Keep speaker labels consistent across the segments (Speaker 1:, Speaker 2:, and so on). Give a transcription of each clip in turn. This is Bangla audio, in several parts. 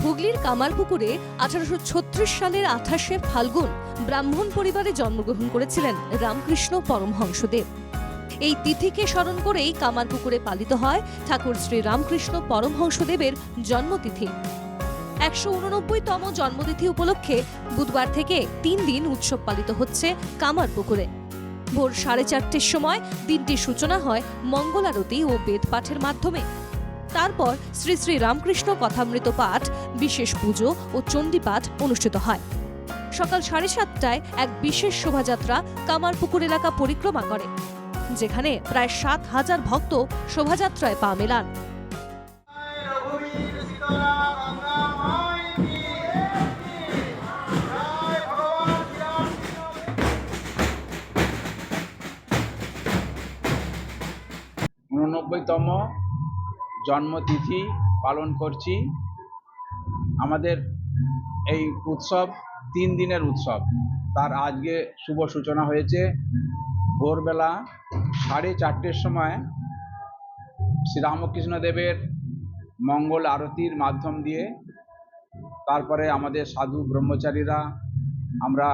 Speaker 1: হুগলির কামারপুকুরে 1836 সালের 28শে ফাল্গুন ব্রাহ্মণ পরিবারে জন্মগ্রহণ করেছিলেন রামকৃষ্ণ পরমহংসদেব। এই তিথিকে স্মরণ করেই কামারপুকুরে পালিত হয় ঠাকুর শ্রী রামকৃষ্ণ পরমহংসদেবের জন্মতিথি। 189তম জন্মতিথি উপলক্ষে বুধবার থেকে 3 দিন উৎসব পালিত হচ্ছে কামারপুকুরে। ভোর 4:30টার সময় দিনটির সূচনা হয় মঙ্গল আরতি ও বেদ পাঠের মাধ্যমে। তারপর শ্রী শ্রী রামকৃষ্ণ কথামৃত পাঠ, বিশেষ পুজো ও চণ্ডী পাঠ অনুষ্ঠিত হয়। সকাল 7:30টায় এক বিশেষ শোভাযাত্রা কামারপুকুর এলাকা পরিক্রমা করে, যেখানে প্রায় 7,000 ভক্ত শোভাযাত্রায় পা মেলান।
Speaker 2: তম জন্মতিথি পালন করছি। আমাদের এই উৎসব 3 দিনের উৎসব। তার আজকে শুভ সূচনা হয়েছে ভোরবেলা 4:30টার সময় শ্রীরামকৃষ্ণ দেবের মঙ্গল আরতির মাধ্যম দিয়ে। তারপরে আমাদের সাধু ব্রহ্মচারীরা আমরা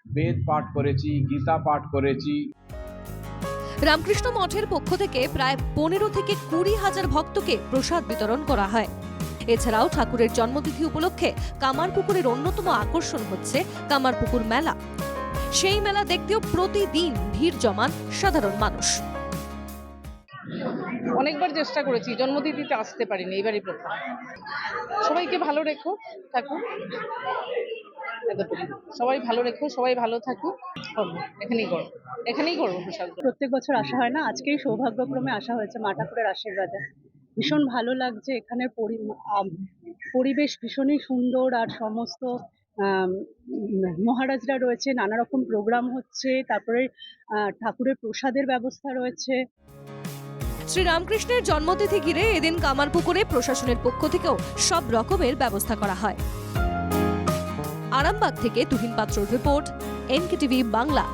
Speaker 2: বেদ পাঠ করেছি, গীতা পাঠ করেছি।
Speaker 1: রামকৃষ্ণ মঠের পক্ষ থেকে প্রায় 15 থেকে 20,000 ভক্তকে প্রসাদ বিতরণ করা হয়। এছাড়াও ঠাকুরের জন্মতিথি উপলক্ষে কামারপুকুরের অন্যতম আকর্ষণ হচ্ছে কামারপুকুর মেলা। সেই মেলা দেখতেও প্রতিদিন ভিড় জমান সাধারণ মানুষ।
Speaker 3: অনেকবার চেষ্টা করেছি, জন্মতিথিতে আসতে পারিনি, এবারই প্রথম। সবাইকে ভালো রেখো ঠাকুর, সবাই ভালো রেখো, সবাই ভালো থাকুক। এখানেই করবো প্রসাদ।
Speaker 4: প্রত্যেক বছর আসা হয় না, আজকেই সৌভাগ্যক্রমে আসা হয়েছে মা ঠাকুরের আশীর্বাদে। ভীষণ ভালো লাগছে, এখানের পরিবেশ ভীষণই সুন্দর, আর সমস্ত মহারাজরা রয়েছে, নানা রকম প্রোগ্রাম হচ্ছে, তারপরে ঠাকুরের প্রসাদের ব্যবস্থা রয়েছে।
Speaker 1: শ্রী রামকৃষ্ণের জন্মতিথি ঘিরে এদিন কামারপুকুরে প্রশাসনের পক্ষ থেকেও সব রকমের ব্যবস্থা করা হয়। আরামবাগ থেকে তুহিন পাত্রর রিপোর্ট, NKTV বাংলা।